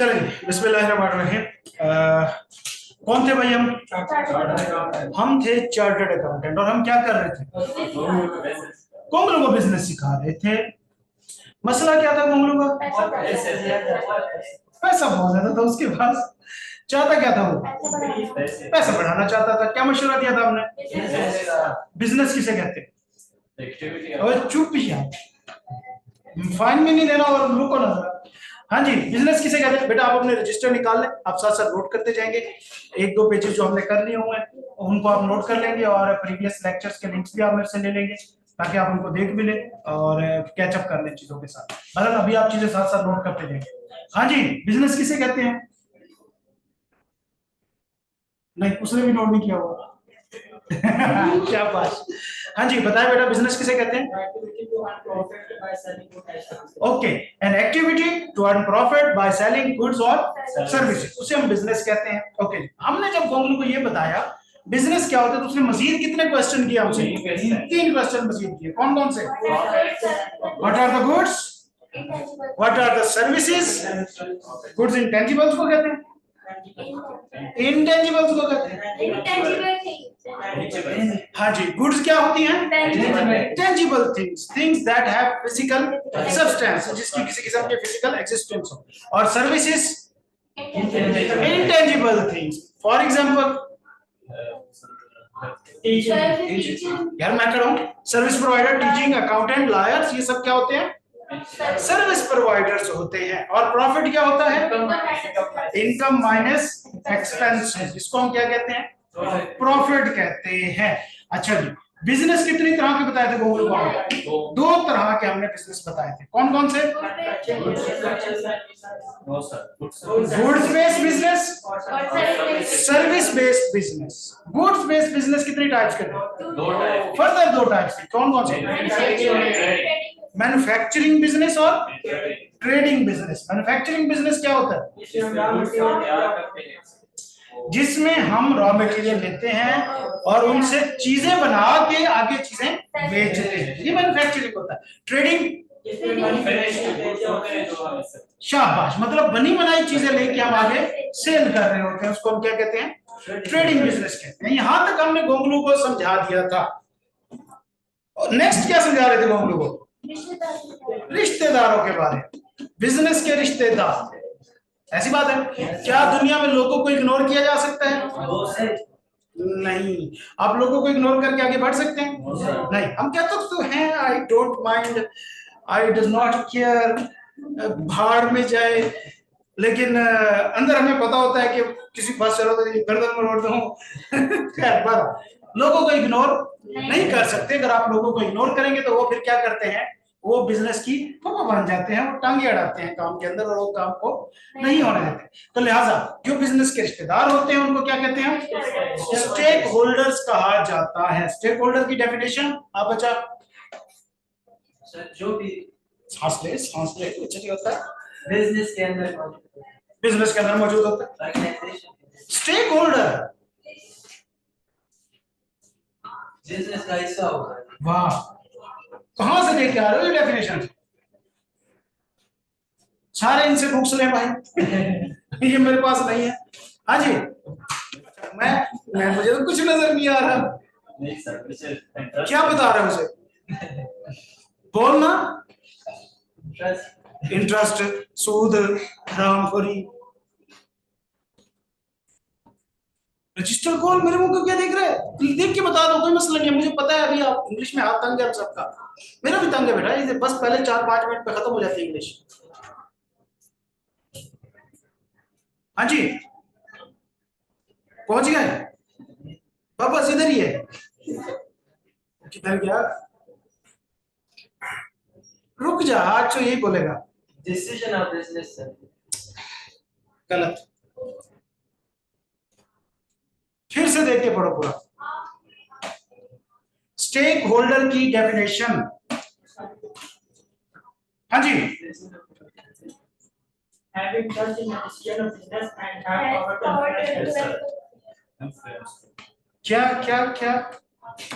चलिए बिस्मिल्लाहिर्रहमानिर्रहीम। कौन थे भाई हम थे चार्टर्ड अकाउंटेंट। और हम क्या कर रहे थे? कोंगलू को बिजनेस सिखा रहे थे। मसला क्या था कोंगलू का? पैसा बहुत ज्यादा था उसके पास। चाहता क्या था वो? पैसा बढ़ाना चाहता था। क्या मशवरा दिया था हमने? बिजनेस किसे कहते हैं? और चुप ही यार, फाइन में नहीं देना और रुको ना जरा। हाँ जी, बिजनेस किसे कहते हैं? बेटा आप अपने रजिस्टर निकाल लें, आप साथ साथ नोट करते जाएंगे। एक दो पेजेस जो हमने कर लिए हुए हैं उनको आप नोट कर लेंगे और प्रीवियस लेक्चर्स के लिंक्स भी आप मेरे से ले लेंगे ताकि आप उनको देख भी लें और कैचअप कर लें चीजों के साथ। मतलब अभी आप चीजें साथ साथ नोट करते जाएंगे। हाँ जी, बिजनेस किसे कहते हैं? नहीं, उसने भी नोट नहीं किया हुआ। क्या बात। हाँ जी बताएं बेटा, बिजनेस किसे कहते हैं? Okay, an activity to earn profit by selling goods और सर्विसेज, उसे हम बिजनेस कहते हैं। ओके, हमने जब गोंगलू को ये बताया बिजनेस क्या होता है तो उसने मजीद कितने क्वेश्चन किए हमसे? 3 क्वेश्चन मजीद किए। कौन कौन से? What are the goods, what are the services, goods intangibles को कहते हैं, इंटेंजिबल्स को कहते हैं। हाँ जी, गुड्स क्या होती हैं? Tangible things, things that have physical substance, जिसकी किसी किस्म के फिजिकल एग्जिस्टेंस हो। और services intangible things. For example यार मैं कह रहा हूँ service provider, teaching, accountant, lawyers, ये सब क्या होते हैं? सर्विस प्रोवाइडर्स होते हैं। और प्रॉफिट क्या होता है? इनकम माइनस एक्सपेंस, जिसको हम क्या कहते हैं? प्रॉफिट कहते हैं। अच्छा जी, बिजनेस कितनी तरह के बताए थे गोगल को? 2 तरह के हमने बिजनेस बताए थे। कौन कौन से? Goods based business, service based business. Goods based business कितनी टाइप्स के थे? फर्दर 2 टाइप्स के। कौन कौन से? मैन्युफैक्चरिंग बिजनेस और ट्रेडिंग बिजनेस। मैन्युफैक्चरिंग बिजनेस क्या होता है? जिसमें हम रॉ मटेरियल लेते हैं और उनसे चीजें बना के आगे चीजें बेचते हैं, ये मैन्युफैक्चरिंग होता है। ट्रेडिंग, शाबाश, मतलब बनी बनाई चीजें लेके हम आगे सेल कर रहे होते हैं, उसको हम क्या कहते हैं? ट्रेडिंग बिजनेस कहते हैं। यहां तक हमने गोंगलू को समझा दिया था। और नेक्स्ट क्या समझा रहे थे गोंगलू को? रिश्तेदारों के बारे में। बिजनेस के रिश्तेदार, ऐसी बात है क्या दुनिया में लोगों को इग्नोर किया जा सकता है? नहीं। आप लोगों को इग्नोर करके आगे बढ़ सकते हैं? नहीं। हम कहते तो हैं I don't mind, I does not care, भाड़ में जाए, लेकिन अंदर हमें पता होता है कि किसी पास चलो तो गर्दन में रोड दूं। खैर, पर लोगों को इग्नोर नहीं कर सकते। अगर आप लोगों को इग्नोर करेंगे तो वो फिर क्या करते हैं? वो बिजनेस की फूफा बन जाते हैं, वो टांगे अड़ाते हैं काम के अंदर और वो काम को नहीं होने देते। तो लिहाजा जो बिजनेस के रिश्तेदार होते हैं उनको क्या कहते हैं? स्टेक होल्डर्स कहा जाता है। स्टेक होल्डर की डेफिनेशन आप बचा? जो भी सांस ले कुछ नहीं होता है, बिजनेस के अंदर मौजूद होता है स्टेक होल्डर, बिजनेस का हिस्सा होगा। वाह, कहां से देख के आ रहे हो ये डेफिनेशन? सारे इनसे बुक्स ले भाई। ये मेरे पास नहीं है। हाँ जी, मैं मुझे तो कुछ नजर नहीं आ रहा। नहीं सर, क्या बता रहे हो उसे? बोलना। इंटरेस्ट, सूद, हरामखोरी। रजिस्टर कॉल मेरे मुंह को क्या देख रहे हैं? देख के बता दो, कोई मसला नहीं है, मुझे पता है। अभी आप इंग्लिश में हाथ तंग है हम सबका, मेरा भी तंग है बेटा। ये बस पहले 4-5 मिनट पे खत्म हो जाती है इंग्लिश। हाँ जी, पहुंच गए? बस इधर ही है। किधर गया? रुक जा, आज तो यही बोलेगा। Decision of business sir. गलत। फिर से देख के पढ़ो पूरा। स्टेक होल्डर की डेफिनेशन। हाँ जी, having trust in the decision of business and have power to influence. क्या क्या क्या?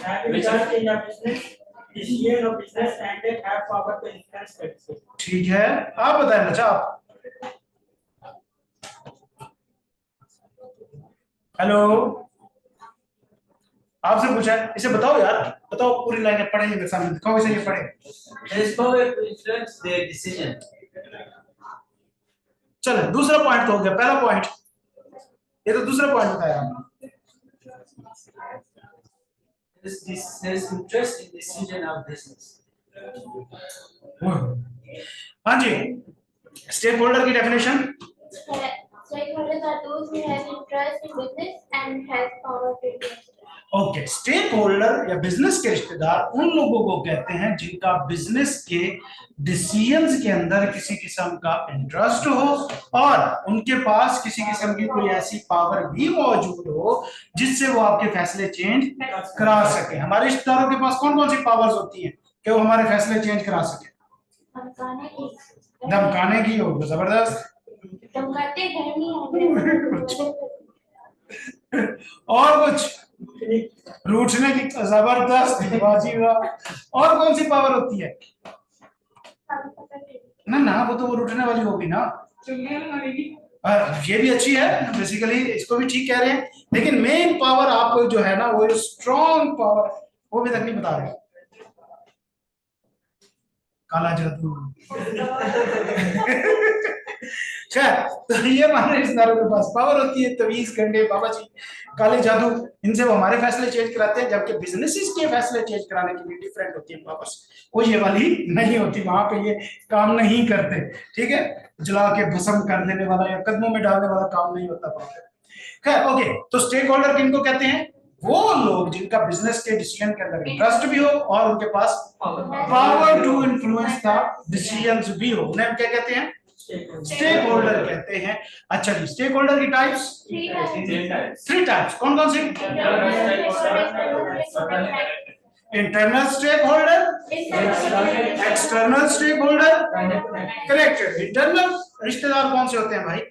Having trust in the business decision of business and have power to influence the decision. ठीक है, आप बताएं बच्चा। आप हेलो, आपसे पूछा है, इसे बताओ यार, बताओ पूरी लाइन पढ़ेंगे मेरे सामने, दिखाओ इसे, ये पढ़े। There is power to influence their decision. चलो दूसरा पॉइंट तो हो गया, पहला पॉइंट ये तो दूसरा पॉइंट बताया आपने। There is interest in decision of business. हाँ जी, स्टेक होल्डर की definition. Stakeholders are those who have interest in business and have power to influence. Okay, stakeholder या बिजनेस के रिश्तेदार उन लोगों को कहते हैं जिनका बिजनेस के डिसीजंस के अंदर किसी किस्म का इंटरेस्ट हो और उनके पास किसी किस्म की कोई ऐसी पावर भी मौजूद हो जिससे वो आपके फैसले चेंज करा सके। हमारे रिश्तेदारों के पास कौन कौन सी पावर्स होती हैं कि वो हमारे फैसले चेंज करा सके? धमकाने की हो, जबरदस्त। धमकाते घर नहीं और कुछ रूठने की, जबरदस्त, वाह। और कौन सी पावर होती है? ना वो तो वो रूठने वाली होगी ना, ये भी अच्छी है बेसिकली, इसको भी ठीक कह रहे हैं, लेकिन मेन पावर आपको जो है ना वो स्ट्रॉन्ग पावर, वो भी तक नहीं बता रहे। काला जादू। तो ये हमारे रिश्तेदारों के पास पावर होती है, तवीज, गंडे, बाबा जी, काले जादू, इनसे वो हमारे फैसले चेंज कराते हैं, जबकि बिजनेसेस के फैसले चेंज कराने के लिए डिफरेंट होती है पावर्स, वो ये वाली नहीं होती, वहां पे ये काम नहीं करते। ठीक है, जला के भस्म कर देने वाला या कदमों में डालने वाला काम नहीं होता वहां पे। खैर ओके, तो स्टेक होल्डर किनको कहते हैं? वो लोग जिनका बिजनेस के डिसीजन के अंदर इंटरेस्ट भी हो और उनके पास power to influence the decisions भी हो, उन्हें क्या कहते हैं? स्टेक होल्डर कहते हैं। अच्छा जी, स्टेक होल्डर की टाइप्स? Three types. कौन कौन सी? Internal stake holder, external stake holder, correct. Internal रिश्तेदार कौन से होते हैं भाई?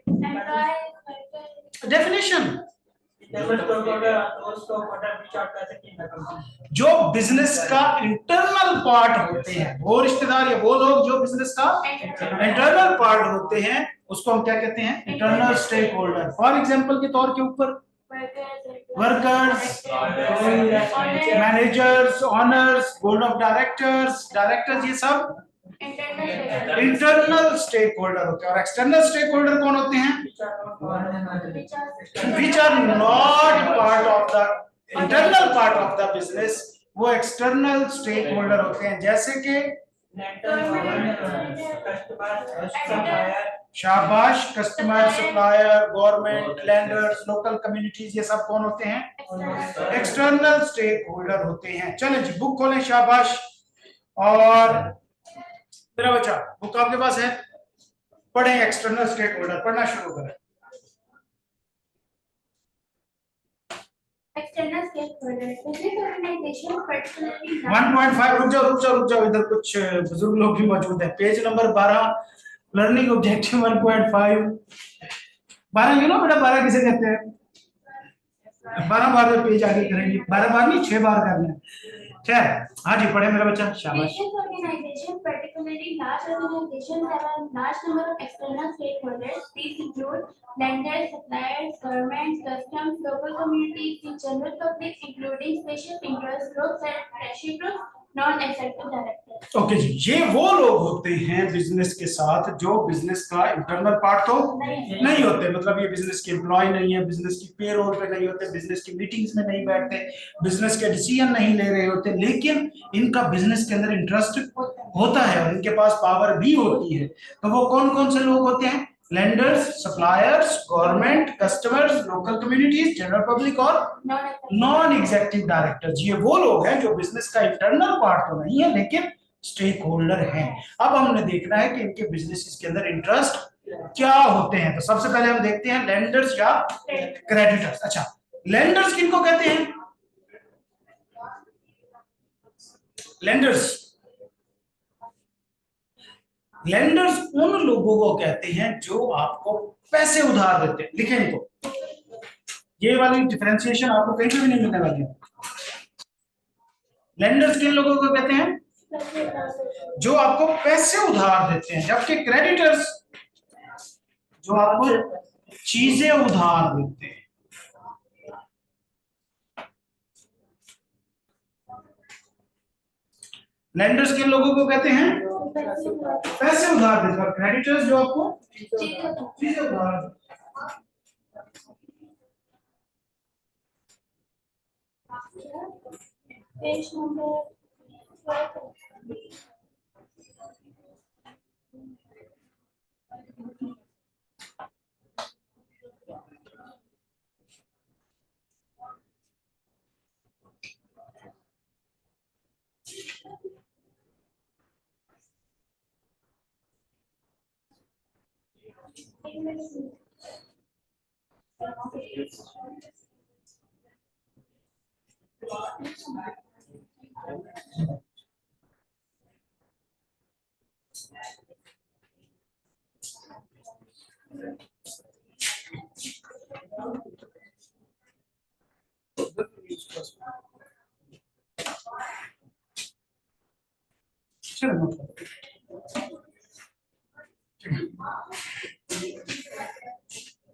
डेफिनेशन, जो बिजनेस का इंटरनल पार्ट होते हैं, वो रिश्तेदार या वो लोग जो बिजनेस का इंटरनल पार्ट होते हैं, उसको हम क्या कहते हैं? Internal stake holder. For example के तौर के ऊपर workers, managers, owners, board of directors, ये सब इंटरनल स्टेक होल्डर होते हैं। और एक्सटर्नल स्टेक होल्डर कौन होते हैं? which are not part of the internal part of the business, वो एक्सटर्नल स्टेक होल्डर होते हैं, जैसे कि शाबाश, customer, supplier, government, landers, local communities, ये सब कौन होते हैं? एक्सटर्नल स्टेक होल्डर होते हैं। चलें जी, बुक खोलें, शाबाश। और मेरा बच्चा, बुक आपके पास है, पढ़ें एक्सटर्नल स्टेक होल्डर, पढ़ना शुरू करें। External stakeholders, business organization particularly 1.5, रुक जाओ, इधर कुछ बुजुर्ग लोग भी मौजूद हैं। Page number 12, learning objective 1.5। 12 you know बेटा, 12 किसे कहते हैं? 12 बार में पेज आगे करेंगे, 12 बार नहीं, 6 बार करना है। खैर, हाँ जी, पढ़े मेरा बच्चा, शाबाश। business organization, particularly large organizations, have a large number of external stakeholders. These include lenders, suppliers, governments, customs, local communities, the general public, including special interest groups and friendship groups, non-executive directors. Okay जी, ये वो लोग होते हैं business के साथ जो business का इंटरनल पार्ट तो नहीं होते, मतलब ये बिजनेस के एम्प्लॉय नहीं है, बिजनेस की पेरोल पे नहीं होते, बिजनेस की मीटिंग्स में नहीं बैठते, बिजनेस के डिसीजन नहीं ले रहे होते, लेकिन इनका बिजनेस के अंदर इंटरेस्ट होता है और इनके पास पावर भी होती है। तो वो कौन कौन से लोग होते हैं? Lenders, suppliers, government, customers, local communities, general public और नॉन एग्जीक्यूटिव डायरेक्टर्स। ये वो लोग हैं जो बिजनेस का इंटरनल पार्ट तो नहीं है लेकिन स्टेक होल्डर हैं। अब हमने देखना है कि इनके बिजनेस के अंदर इंटरेस्ट क्या होते हैं। तो सबसे पहले हम देखते हैं लेंडर्स या क्रेडिटर्स। अच्छा, लेंडर्स किनको कहते हैं? लेंडर्स उन लोगों को कहते हैं जो आपको पैसे उधार देते हैं। लिखें इनको, ये वाली डिफरेंशिएशन आपको कहीं पे भी नहीं मिलने वाली है। लेंडर्स किन लोगों को कहते हैं? जो आपको पैसे उधार देते हैं, जबकि क्रेडिटर्स जो आपको चीजें उधार देते हैं। लेंडर्स किन लोगों को कहते हैं? पैसे उधार देते हैं। क्रेडिटर्स जो आपको चीजें उधार देते हैं। Page number 12।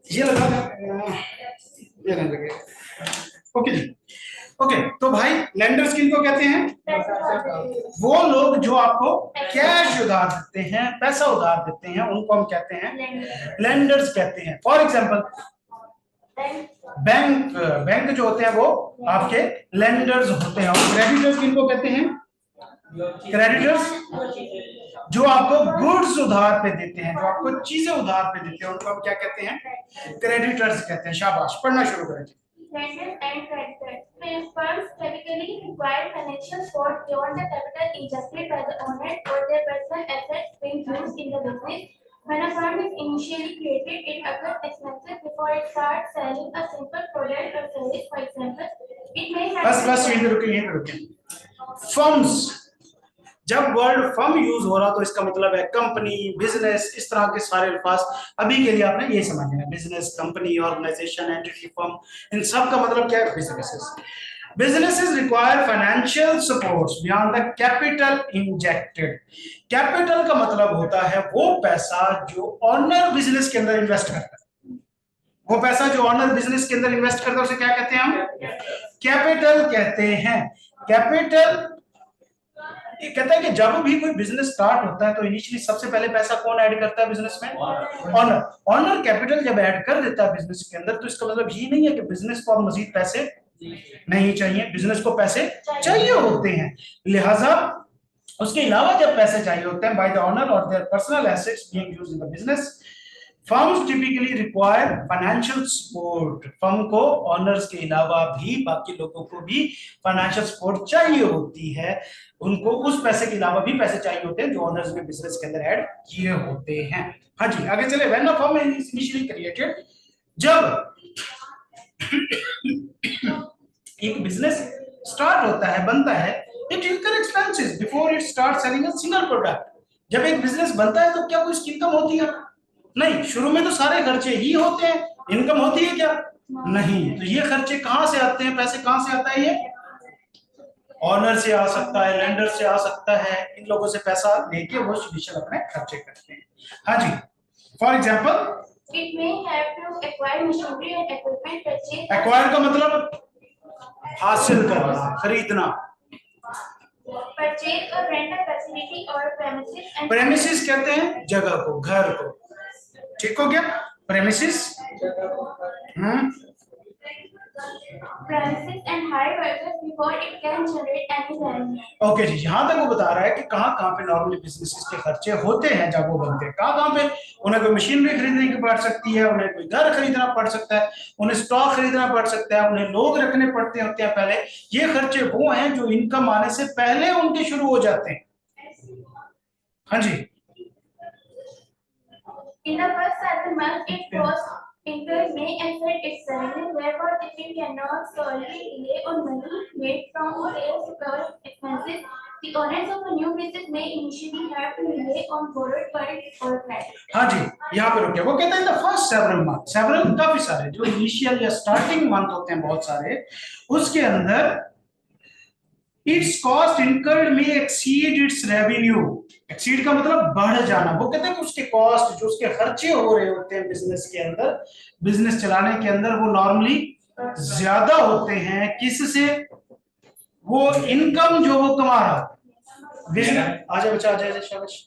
ये लगा ये नहीं लगे। ओके जी। ओके तो भाई लेंडर्स किनको कहते हैं? वो लोग जो आपको कैश उधार देते हैं, पैसा उधार देते हैं, उनको हम कहते हैं लेंडर्स कहते हैं। फॉर एग्जांपल बैंक जो होते हैं वो आपके लेंडर्स होते हैं। और क्रेडिटर्स किनको कहते हैं? क्रेडिटर्स जो आपको गुड्स उधार पे देते हैं, जो आपको चीजें उधार पे देते हैं, उनको हम क्या कहते हैं? क्रेडिटर्स कहते हैं। शाबाश, पढ़ना शुरू करें। Lenders and creditors. Firms typically require financial support beyond the capital injected by the owner or their personal assets being used in the business. When a firm is initially created, it occurs expenses before it starts selling a simple product or service. For example, it may have. बस यहीं पे रुके। Firms, जब word firm use हो रहा तो इसका मतलब है कंपनी, बिजनेस, इस तरह के सारे अल्फाज अभी के लिए आपने ये समझना है। Business, company, organisation, entity, firm, इन सब का मतलब क्या है? Businesses. Businesses require financial supports beyond the capital injected. Capital का मतलब होता है वो पैसा जो ऑनर बिजनेस के अंदर इन्वेस्ट करता है। वो पैसा जो ऑनर बिजनेस के अंदर इन्वेस्ट करता है उसे क्या कहते हैं? हम कैपिटल कहते हैं। कैपिटल ये कहता है कि जब भी कोई बिजनेस स्टार्ट होता है तो इनिशियली सबसे पहले पैसा कौन ऐड करता है बिजनेस में? ऑनर कैपिटल जब ऐड कर देता है बिजनेस के अंदर तो इसका मतलब ये नहीं है कि बिजनेस को अब मजीद पैसे नहीं चाहिए। बिजनेस को पैसे चाहिए होते हैं, लिहाजा उसके अलावा जब पैसे चाहिए होते हैं बाय द ओनर और their personal assets being used in the business, firms typically require financial support. Firm को ओनर्स के अलावा भी बाकी लोगों को भी फाइनेंशियल सपोर्ट चाहिए होती है। उनको उस पैसे के अलावा भी पैसे चाहिए होते हैं जो ओनर्स ने बिजनेस के अंदर ऐड किए होते हैं। हाँ जी, आगे चले। When a firm is initially created, जब एक बिजनेस स्टार्ट होता है, बनता है, इट इनकर expenses before it start selling a single product. जब एक बिजनेस बनता है तो क्या कोई इसकी इनकम होती है? नहीं, शुरू में तो सारे खर्चे ही होते हैं। इनकम होती है क्या? नहीं। तो ये खर्चे कहां से आते हैं? पैसे कहां से आता है? ये ऑनर से आ सकता है, लेंडर से आ सकता है। इन लोगों से पैसा लेके वो इनिशियल अपने खर्चे करते हैं। हाँ जी, for example It may have to acquire machinery and equipment purchase. Acquire का मतलब हासिल करना, खरीदना। Purchase or rent a facility or premises. And premises कहते हैं जगह को, घर को। ठीक हो गया? Premises. Premises and hire workers before it can generate any revenue. Okay जी, यहाँ तक वो बता रहा है कि कहाँ पे नॉर्मली बिजनेसेस के खर्चे होते हैं जब वो बनते हैं। कहाँ पे? उन्हें कोई मशीनरी खरीदने की पड़ सकती है, उन्हें कोई घर खरीदना पड़ सकता है, उन्हें स्टॉक खरीदना पड़ सकता है, उन्हें लोग रखने पड़ते होते हैं पहले। ये खर्चे वो हैं जो इनकम आने से पहले उनके शुरू हो जाते हैं। हाँ जी। In the first 7 months, it costs incurred may affect its revenue. Therefore, if it cannot solely rely on money made from sales to cover expenses, the owners of a new business may initially have to rely on borrowed funds or credit. हाँ जी, यहाँ पे रुके। वो कहते हैं the first several months, several काफी सारे जो इनिशियल या स्टार्टिंग मंथ होते हैं बहुत सारे, उसके अंदर its cost incurred may exceed its revenue. Exceed का मतलब बढ़ जाना। वो कहते हैं कि उसके कॉस्ट, जो उसके खर्चे हो रहे होते हैं बिजनेस के अंदर, बिजनेस चलाने के अंदर, वो नॉर्मली ज्यादा होते हैं। किससे? वो इनकम जो वो कमा रहा बिजनेस आजा बच्चा आजा शाबाश।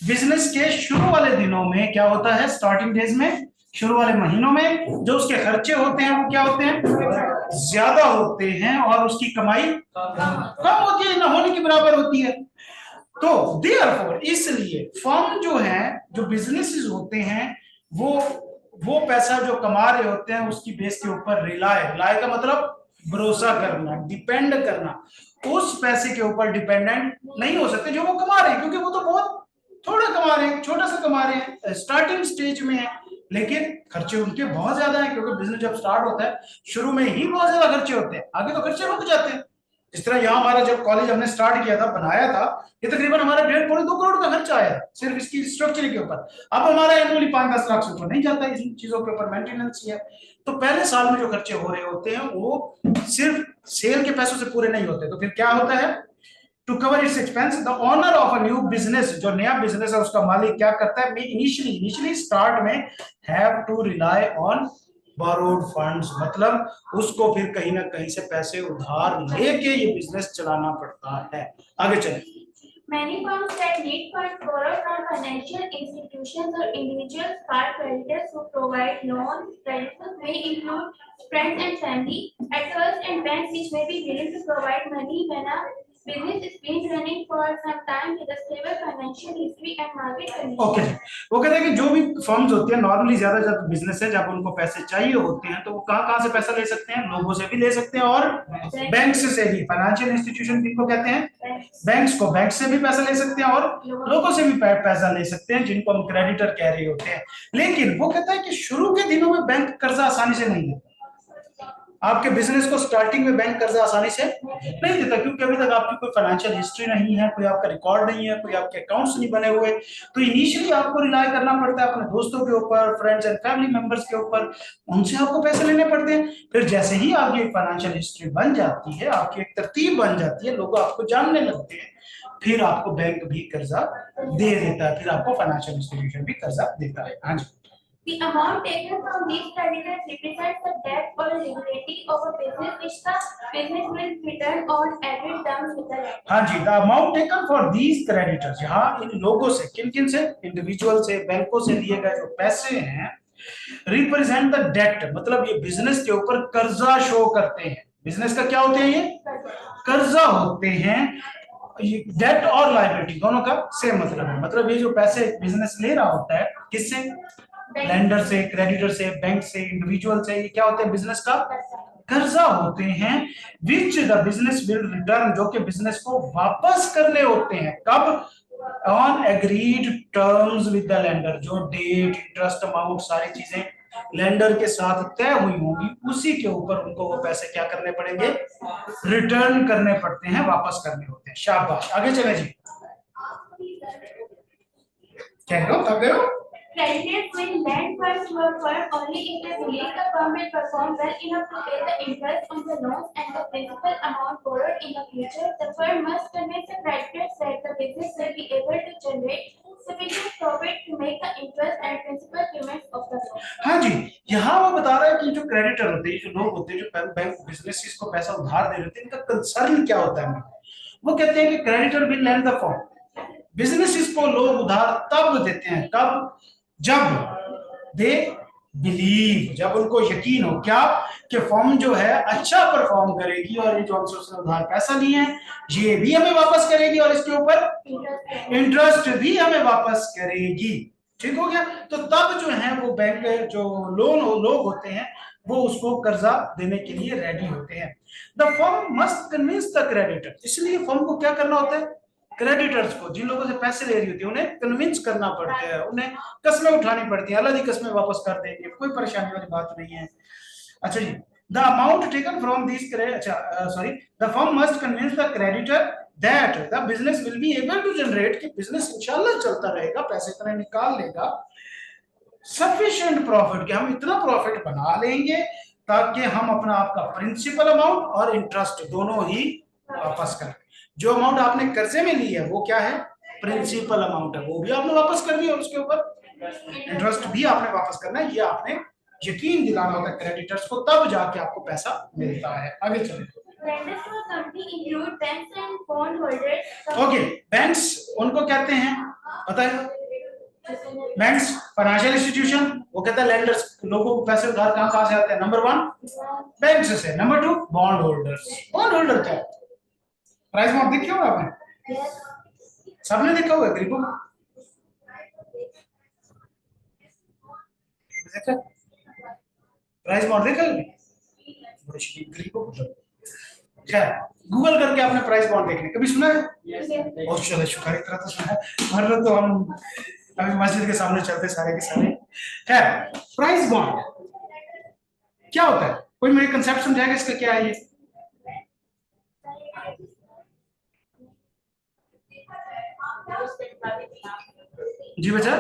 बिजनेस के शुरू वाले दिनों में क्या होता है, स्टार्टिंग डेज में, शुरू वाले महीनों में जो उसके खर्चे होते हैं वो क्या होते हैं, ज्यादा होते हैं और उसकी कमाई कम होती है, ना होने के बराबर होती है। तो देयरफॉर इसलिए फर्म जो है, जो बिजनेसेस होते हैं, वो पैसा जो कमा रहे होते हैं उसकी बेस के ऊपर रिलाय का मतलब भरोसा करना, डिपेंड करना, उस पैसे के ऊपर डिपेंडेंट नहीं हो सकते जो वो कमा रहे हैं, क्योंकि वो तो बहुत थोड़ा कमा रहे हैं, छोटा सा कमा रहे हैं, स्टार्टिंग स्टेज में है, लेकिन खर्चे उनके बहुत ज्यादा हैं, क्योंकि बिजनेस जब स्टार्ट होता है शुरू में ही बहुत ज्यादा खर्चे होते हैं, आगे तो खर्चे रुक जाते हैं। जिस तरह यहाँ हमारा जब कॉलेज हमने स्टार्ट किया था, बनाया था, ये तकरीबन हमारा 1.5-2 करोड़ का खर्चा आया सिर्फ इसकी स्ट्रक्चर के ऊपर। अब हमारा एनुअली 5-10 लाख से ऊपर नहीं जाता इन चीजों के ऊपर, मेंटेनेंस ही है। तो पहले साल में जो खर्चे हो रहे होते हैं वो सिर्फ सेल के पैसों से पूरे नहीं होते। तो फिर क्या होता है, to cover its expense the owner of a new business, जो नया बिजनेस है उसका मालिक क्या करता है, इनिशियली स्टार्ट में have to rely on borrowed funds, मतलब उसको फिर कहीं ना कहीं से पैसे उधार लेके ये बिजनेस चलाना पड़ता है। आगे चले। Many firms that need funds borrow from financial institutions or individuals, card creditors who provide loans. Creditors may include friends and family at first, and banks which may be willing to provide money when a business is been running for some time with a stable financial history and market conditions. Okay, वो कहते हैं कि जो भी firms होती हैं normally ज्यादा जब बिजनेस है, जब उनको पैसे चाहिए होते हैं तो वो कहाँ से पैसा ले सकते हैं, लोगों से भी ले सकते हैं और बैंक से भी। फाइनेंशियल इंस्टीट्यूशन किनको कहते हैं, बैंक्स को, बैंक से भी पैसा ले सकते हैं और लोगों से भी पैसा ले सकते हैं, जिनको हम क्रेडिटर कह रहे होते हैं। लेकिन वो कहता है कि शुरू के दिनों में बैंक कर्जा आसानी से नहीं देता, आपके बिजनेस को स्टार्टिंग में बैंक कर्जा आसानी से नहीं देता, क्योंकि अभी तक आपकी कोई फाइनेंशियल हिस्ट्री नहीं है, कोई आपका रिकॉर्ड नहीं है, कोई आपके अकाउंट्स नहीं बने हुए। तो इनिशियली आपको रिलाय करना पड़ता है अपने दोस्तों के ऊपर, फ्रेंड्स एंड फैमिली मेंबर्स के ऊपर, उनसे आपको पैसे लेने पड़ते हैं। फिर जैसे ही आपकी एक फाइनेंशियल हिस्ट्री बन जाती है, आपकी एक तरतीब बन जाती है, लोग आपको जानने लगते हैं, फिर आपको बैंक भी कर्जा दे देता है, फिर आपको फाइनेंशियल इंस्टीट्यूशन भी कर्जा देता है। हाँ जी। The amount taken from these creditors represents the debt or liability of a business which the business will return on agreed terms with the lender. हाँ जी, the amount taken for these creditors, यहाँ इन लोगों से, किन से, individual से, बैंकों से लिए गए जो पैसे हैं, रिप्रेजेंट द डेट, मतलब ये बिजनेस के ऊपर कर्जा शो करते हैं। बिजनेस का क्या होते हैं, ये कर्जा होते हैं। डेट और लायबिलिटी दोनों का सेम मतलब है, मतलब ये जो पैसे बिजनेस ले रहा होता है, किससे, लेंडर से, क्रेडिटर से, बैंक से, इंडिविजुअल से, ये क्या होते हैं, बिजनेस का कर्जा होते हैं। Which the business will return, जो कि बिजनेस को वापस करने होते हैं, कब, on agreed terms with the lender, जो डेट, इंटरेस्ट अमाउंट, सारी चीजें लेंडर के साथ तय हुई होंगी, उसी के ऊपर उनको वो पैसे क्या करने पड़ेंगे, रिटर्न करने पड़ते हैं, वापस करने होते हैं। शाबाश, आगे चले जी। क्या हो, तब गए हो? Creditors will lend funds to a firm only if they believe the firm will perform well enough to pay the interest on the loans and the principal amount borrowed in the future. The firm must convince the creditors that the business will be able to generate sufficient profit to make the interest and principal payments of the loan. हाँ जी, यहाँ वो बता रहा है कि जो creditor होते हैं, जो लोग होते हैं, जो बैंक बिजनेस को पैसा उधार दे रहे हैं, इनका कंसर्न क्या होता है। वो कहते हैं कि creditor will lend the firm, business को लोग उधार तब देते हैं, कब, जब दे बिलीव, जब उनको यकीन हो, क्या, कि फर्म जो है अच्छा परफॉर्म करेगी और ये जो हमसे उसने उधार पैसा लिए हैं ये भी हमें वापस करेगी और इसके ऊपर इंटरेस्ट भी हमें वापस करेगी। ठीक हो गया। तो तब जो है वो बैंक, जो लोग होते हैं, वो उसको कर्जा देने के लिए रेडी होते हैं। The firm must convince the creditor, इसलिए फर्म को क्या करना होता है, क्रेडिटर्स को, जिन लोगों से पैसे ले रही होती है, उन्हें कन्विंस करना पड़ता है, उन्हें कस्में उठानी पड़ती है, अल्लाह दी कस्में वापस कर देंगे, कोई परेशानी वाली बात नहीं है। अच्छा जी, the amount taken from this, the firm must convince the creditor that the business will be able to generate, कि बिजनेस इंशाल्लाह चलता रहेगा, पैसे इतने निकाल लेगा, सफिशिएंट प्रॉफिट, कि हम इतना प्रॉफिट बना लेंगे ताकि हम अपना आपका प्रिंसिपल अमाउंट और इंटरेस्ट दोनों ही वापस करें। जो अमाउंट आपने कर्जे में ली है वो क्या है, प्रिंसिपल अमाउंट है, वो भी आपने वापस कर दिया और उसके ऊपर इंटरेस्ट भी आपने वापस करना है। ये आपने यकीन दिलाना होता है क्रेडिटर्स को, तब जाके आपको पैसा मिलता है। आगे चले। Lenders to a company include banks and bond holders. Okay, banks उनको कहते हैं, पता है? बैंक्स फाइनेंशियल इंस्टीट्यूशन, वो कहता है लेंडर्स, लोगों को पैसे उधार कहां से आते हैं? नंबर 1 बैंक्स से, number 2 bond holders. Bond holder क्या है? प्राइस बॉन्ड देखा होगा आपने, सबने देखा होगा, गरीबों प्राइस बॉन्ड देखा है गरीबों को? खैर, गूगल करके आपने प्राइस बॉन्ड देखने कभी सुना है? बहुत चलो शुक्र, एक तरह तो सुना है, वरना तो हम अभी मस्जिद के सामने चलते सारे के सारे। खैर, प्राइस बॉन्ड क्या होता है? कोई मेरे कंसेप्ट समझाएगा इसका क्या है ये? जी बच्चा,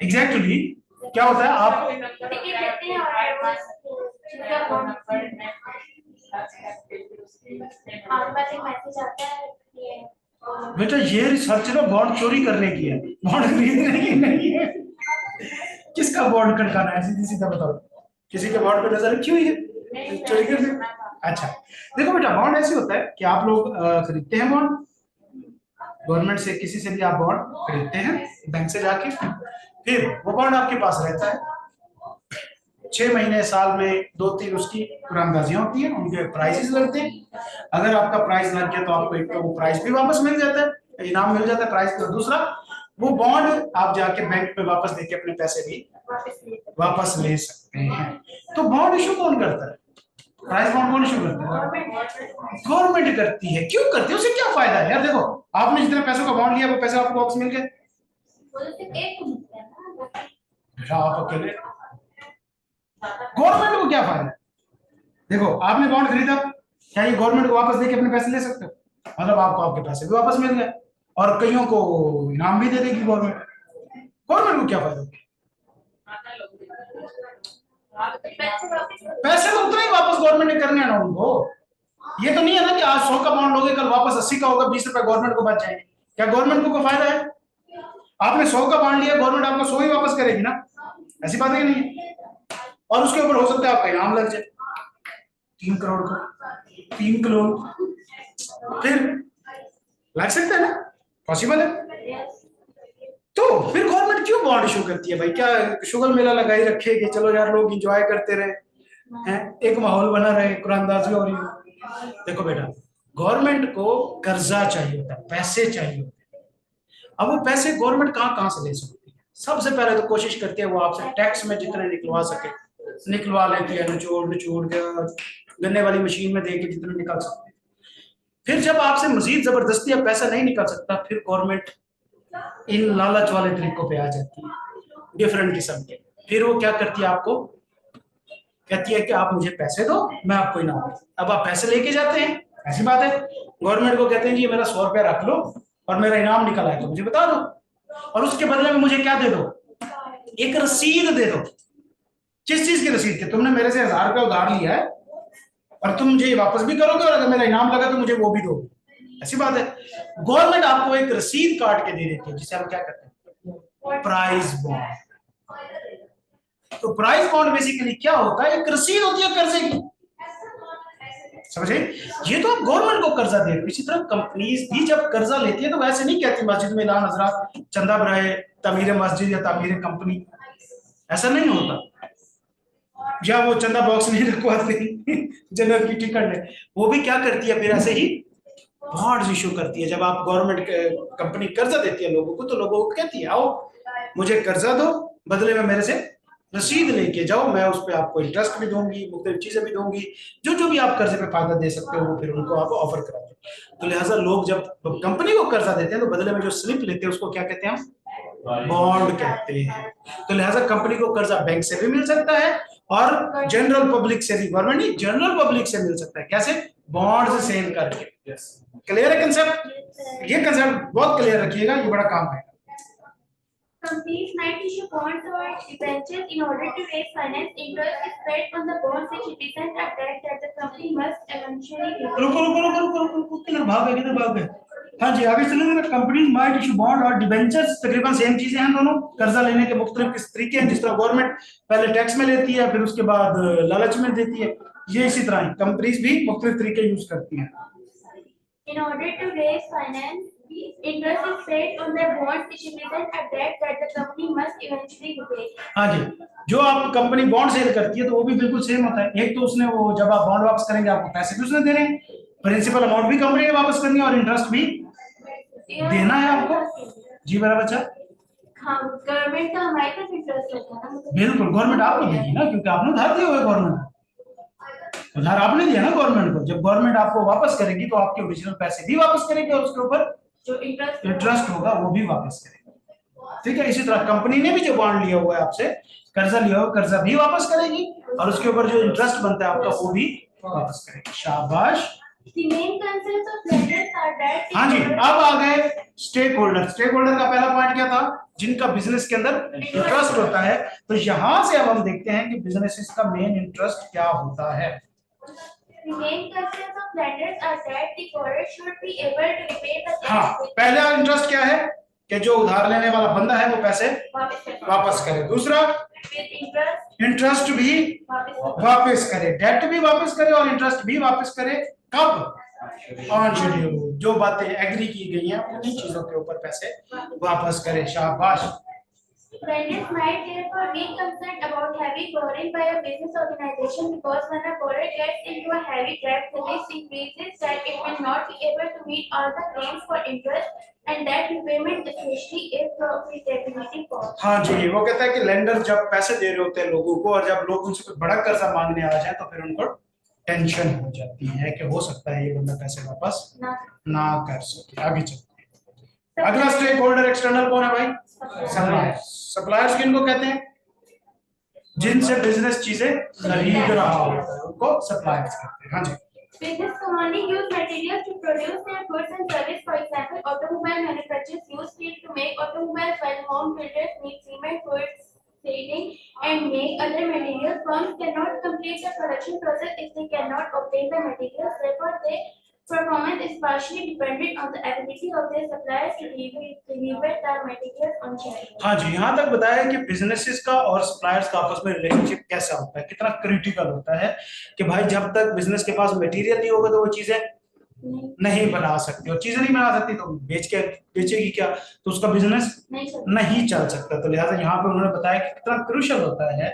एग्जैक्टली क्या होता है? आप टिकट लेते हैं और आपके पास एक मैसेज आता है कि बेटा ये रिसर्च ना बॉन्ड चोरी करने की है, बॉन्ड खरीदने की नहीं है। किसका बॉन्ड खड़काना है? सीधी सीधा बताओ, किसी के बॉन्ड पे नजर रखी हुई है चोरी करने? अच्छा देखो बेटा, बॉन्ड ऐसे होता है कि आप लोग खरीदते हैं बॉन्ड, गवर्नमेंट से, किसी से भी आप बॉन्ड खरीदते हैं बैंक से जाके, फिर वो बॉन्ड आपके पास रहता है 6 महीने, साल में 2-3 उसकी कुरानदाजियां होती हैं, उनके प्राइसेस लगते हैं। अगर आपका प्राइस लग गया तो आपको एक तो वो प्राइस भी वापस मिल जाता है, इनाम मिल जाता है प्राइस का। दूसरा, वो बॉन्ड आप जाके बैंक में वापस देके अपने पैसे भी वापस ले सकते हैं। तो बॉन्ड इशू कौन करता है? प्राइस बॉन्ड कौन इशू करता है? गवर्नमेंट करती है। क्यों करती है? उससे क्या फायदा है यार? देखो, आपने जितने पैसों का बॉन्ड लिया वो पैसे आपको वापस मिल गए, आप अकेले, गवर्नमेंट को क्या फायदा? देखो, आपने बॉन्ड खरीदा, क्या ये गवर्नमेंट को वापस देके अपने पैसे ले सकते हो? मतलब आपको आपके पैसे भी वापस मिल गए और कईयों को इनाम भी दे देगी गवर्नमेंट। गवर्नमेंट को क्या फायदा? पैसे तो उतना ही वापस गवर्नमेंट ने करने हैं ना उनको। ये तो नहीं है ना कि आज 100 का बॉन्ड लोगे, कल वापस 80 का होगा, 20 रुपए गवर्नमेंट को बच जाएंगे। क्या गवर्नमेंट को कोई फायदा है? आपने 100 का बॉन्ड लिया, गवर्नमेंट आपको 100 ही वापस करेगी ना, ऐसी बात है नहीं है। और उसके ऊपर हो सकता है आपका इनाम लग जाए 3 करोड़ का, 3 करोड़ फिर लग सकता है ना, पॉसिबल है। तो फिर गवर्नमेंट क्यों बॉन्ड इशू करती है भाई? क्या शुगर मेला लगाई रखे कि चलो यार लोग एंजॉय करते रहे हैं, एक माहौल बना रहे, कुरानदाजी हो रही है? देखो बेटा, गवर्नमेंट को कर्जा चाहिए होता है, पैसे चाहिए होते हैं। अब वो पैसे गवर्नमेंट कहाँ कहाँ से ले सकती है? सबसे पहले तो कोशिश करती है वो आपसे टैक्स में जितने निकलवा सके निकलवा लेती है, निचोड़ के गन्ने वाली मशीन में दे के जितने निकाल सकते हैं। फिर जब आपसे मजीद जबरदस्ती अब पैसा नहीं निकल सकता, फिर गवर्नमेंट इन लालच वाले तरीकों पे आ जाती है, डिफरेंट किस्म के। फिर वो क्या करती है, आपको कहती है कि आप मुझे पैसे दो, मैं आपको इनाम दूं। अब आप पैसे लेके जाते हैं, ऐसी बात है, गवर्नमेंट को कहते हैं जी मेरा 100 रुपया रख लो और मेरा इनाम निकल आए तो मुझे बता दो, और उसके बदले में मुझे क्या दे दो? एक रसीद दे दो। किस चीज की रसीद? के तुमने मेरे से 1000 रुपया उधार लिया है और तुम मुझे वापस भी करोगे, और अगर मेरा इनाम लगा तो मुझे वो भी दोगे, ऐसी बात है। गवर्नमेंट आपको एक रसीद काट के दे देती है, जिसे हम क्या कहते हैं? Price bond. तो प्राइस बॉन्ड बेसिकली क्या होता है? एक रसीद होती है कर्जे की, समझे? ये तो आप गवर्नमेंट को कर्जा दे रहे हो। इसी तरह कंपनीज भी जब कर्जा लेती है तो वैसे नहीं कहती मस्जिद में ऐलान हजरात चंदा बराए तामीर मस्जिद या तामीर कंपनी, ऐसा नहीं होता। या वो चंदा बॉक्स नहीं रखवाती जनरल की टिकट है, वो भी क्या करती है फिर ऐसे ही बॉन्ड्स इशू करती है। जब आप गवर्नमेंट कंपनी कर्जा देती है लोगों को, तो लोगों को कहती है आओ मुझे कर्जा दो, बदले में मेरे से रसीद लेके जाओ, मैं उस पर आपको इंटरेस्ट भी दूंगी, मुख्तलिफ चीजें भी दूंगी, जो भी आप कर्जे पे फायदा दे सकते हो वो फिर उनको आप ऑफर करा दो। तो लिहाजा लोग जब कंपनी को कर्जा देते हैं तो बदले में जो स्लिप लेते हैं उसको क्या कहते हैं? हम बॉन्ड कहते हैं। तो लिहाजा कंपनी को कर्जा बैंक से भी मिल सकता है और जनरल पब्लिक से भी, गवर्नमेंट नहीं, जनरल पब्लिक से मिल सकता है। कैसे? बॉन्ड्स सेल करके। क्लियर है कंसेप्ट? ये कंसेप्ट बहुत क्लियर रखिएगा, ये बड़ा काम है। Companies might issue bonds or debentures in order to raise finance. Interest is paid on the bonds which represent a debt that the company must eventually repay. रुको रुको रुको रुको रुको, किधर भाग गए, किधर भाग गए? हाँ जी, आगे चलेंगे ना। कंपनीज माइट इशू बॉन्ड और डिबेंचर्स, तकरीबन सेम चीजें हैं दोनों। कर्जा लेने के मुख्तलिफ किस तरीके हैं, जिस तरह गवर्नमेंट पहले टैक्स में लेती है, फिर उसके बाद लालच में देती है, ये इसी तरह है। कंपनीज भी मुख्तलिफ तरीके यूज करती हैं। In order to raise finance, interest is paid on the bonds which represent a debt that the company must eventually repay. हाँ जी, जो आप कंपनी बॉन्ड सेल करती है तो वो भी बिल्कुल सेम होता है। एक तो उसने वो जब आप बॉन्ड वापस करेंगे आपको पैसे भी उसने देने हैं, प्रिंसिपल अमाउंट भी कंपनी ने वापस करनी है और इंटरेस्ट भी देना है आपको। जी मेरा बच्चा, हाँ, गवर्नमेंट का हमारे पास इंटरेस्ट होता है ना। बिल्कुल गवर्नमेंट आपको देगी ना, क्योंकि आपने उधार दिया हुआ है। गवर्नमेंट उधार आपने दिया ना गवर्नमेंट को। जब गवर्नमेंट आपको वापस करेगी तो आपके ओरिजिनल पैसे भी वापस करेगी और उसके ऊपर जो इंटरेस्ट होगा वो भी वापस करेगी। ठीक है, इसी तरह कंपनी ने भी जो बॉन्ड लिया हुआ है आपसे, कर्जा लिया हुआ, कर्जा भी वापस करेगी और उसके ऊपर जो इंटरेस्ट बनता है आपका वो भी वापस करेगी। शाबाश। The main concerns of lenders are that हाँ जी, अब आ गए स्टेक होल्डर। स्टेक होल्डर का पहला पॉइंट क्या था, जिनका बिजनेस के अंदर इंटरेस्ट होता है। तो यहां से अब हम देखते हैं कि बिजनेसेस का मेन इंटरेस्ट क्या होता है। the main concerns of lenders are that the borrower should be able to repay the debt हाँ, पहला इंटरेस्ट क्या है कि जो उधार लेने वाला बंदा है वो पैसे वापस करे। दूसरा, with interest इंटरेस्ट भी वापस करे, डेट भी वापस करे और इंटरेस्ट भी वापस करे। कब? On schedule. जो बातें एग्री की गई हैं उन्हीं चीजों के ऊपर पैसे वापस करे। शाबाश। Lenders might therefore be concerned about heavy borrowing by a business organization because when a borrower gets into a heavy debt, the risk increases that it will not be able to meet all the claims for interest and that repayment, especially if profitability falls. हाँ जी, वो कहता है कि lender जब पैसे दे रहे होते हैं लोगों को और जब लोग उनसे कोई बड़ा कर्जा मांगने आ जाए तो फिर उनको टेंशन हो जाती है कि हो सकता है ये बंदा पैसे वापस ना कर सके। आगे चलते हैं। अगला स्टेक होल्डर एक्सटर्नल कौन है भाई? सप्लायर्स। सप्लायर्स किनको कहते हैं? जिनसे बिजनेस चीजें खरीद रहा होता है उनको सप्लायर्स कहते हैं। हाँ जी। Business commonly use materials to produce their goods and service. For example, automobile manufacturers use steel to make automobiles, while home builders need cement for sealing and make other materials. Firms cannot complete the production process if they cannot obtain the materials. Therefore, their performance is partially dependent on the ability of their suppliers to deliver the materials on schedule. हाँ जी, यहाँ तक बताया कि businesses का और suppliers का आपस में रिलेशनशिप कैसा होता है, कितना क्रिटिकल होता है कि भाई जब तक बिजनेस के पास मटेरियल नहीं होगा तो वो चीजें नहीं बना सकती, और चीजें नहीं बना सकती तो बेचेगी क्या, तो उसका बिजनेस नहीं चल सकता। तो लिहाजा यहाँ पे उन्होंने बताया कि कितना क्रूशियल होता है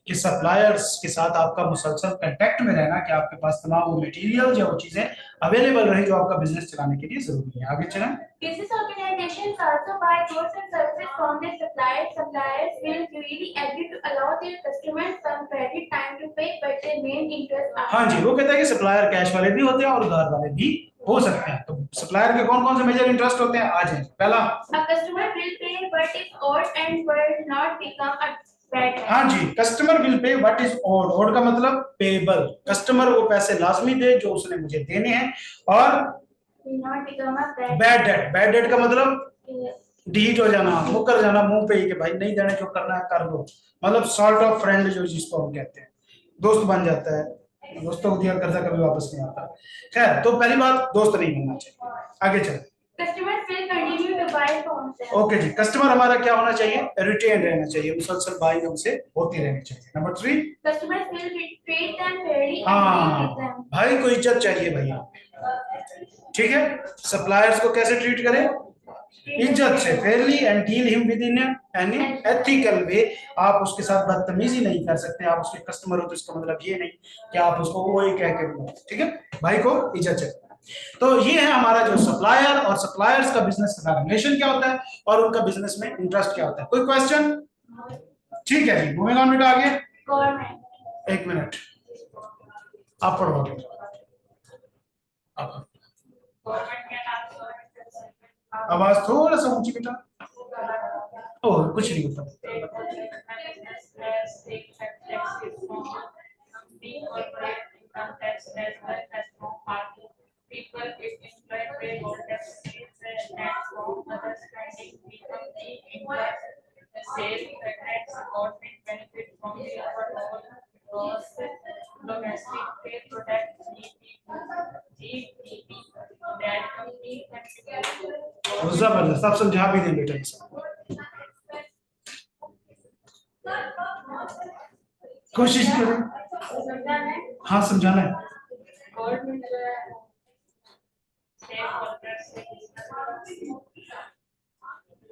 कि सप्लायर्स के साथ आपका मुसलसल कांटेक्ट में रहना, कि आपके पास तमाम वो मटेरियल या वो चीजें अवेलेबल रहे जो आपका बिजनेस चलाने के लिए जरूरी है। आगे चलें। Business organizations also buy goods and services from their suppliers. Suppliers will usually agree to allow their customers some credit time to pay, but their main interest are. हाँ जी, वो कहता है कि सप्लायर कैश वाले भी होते हैं और उधार वाले भी हो सकते हैं। तो सप्लायर के कौन कौन से मेजर इंटरेस्ट होते हैं? आज है पहला, A customer will pay what is owed and will not become a bad debt. हाँ जी, customer will pay what is owed. Owed का मतलब पेबल। कस्टमर वो पैसे लाजमी दे जो उसने मुझे देने हैं। और Will not become a bad bad debt, bad debt का मतलब debt. डिलीट हो जाना, मुकर जाना मुंह पे ही कि भाई नहीं देना, जो करना है कर लो। मतलब सॉर्ट ऑफ फ्रेंड जो जिसको हम कहते हैं, दोस्त बन जाता है। दोस्तों को दिया कर्जा कभी वापस नहीं आता। खैर, तो पहली बात दोस्त नहीं बनना चाहिए। आगे चले। Customers will continue to buy from them. Okay जी, कस्टमर हमारा क्या होना चाहिए? रिटेन रहना चाहिए, मुसलसल बाइंग हमसे होती रहनी चाहिए। Number 3, Customers will treat them fairly and हाँ deal with them. भाई को इज्जत चाहिए भैया। ठीक है, सप्लायर्स को कैसे ट्रीट करें? इज्जत से, fairly and deal him with in an ethical way. आप उसके साथ बदतमीजी नहीं कर सकते। आप उसके कस्टमर हो तो इसका मतलब ये नहीं कि आप उसको वो ही कह के बोलो। ठीक है, भाई को इज्जत चाहिए। तो ये है हमारा जो सप्लायर और सप्लायर्स का बिजनेस का रिलेशन क्या होता है और उनका बिजनेस में इंटरेस्ट क्या होता है। कोई क्वेश्चन? ठीक है जी, मूविंग ऑन बेटा आगे। Government. एक मिनट, आप पढ़ोगे। आप आवाज थोड़ा सा ऊंची बेटा। ओह, कुछ नहीं होता। People if employed pay more taxes and from other spending become the interest. The same tax government benefit from the overall gross domestic pay product GDP that company contribute जबरदस्त, आप समझा भी दें बेटा। कोशिश करें, हाँ समझाना है। गवर्नमेंट जो है स्टेक होल्डर से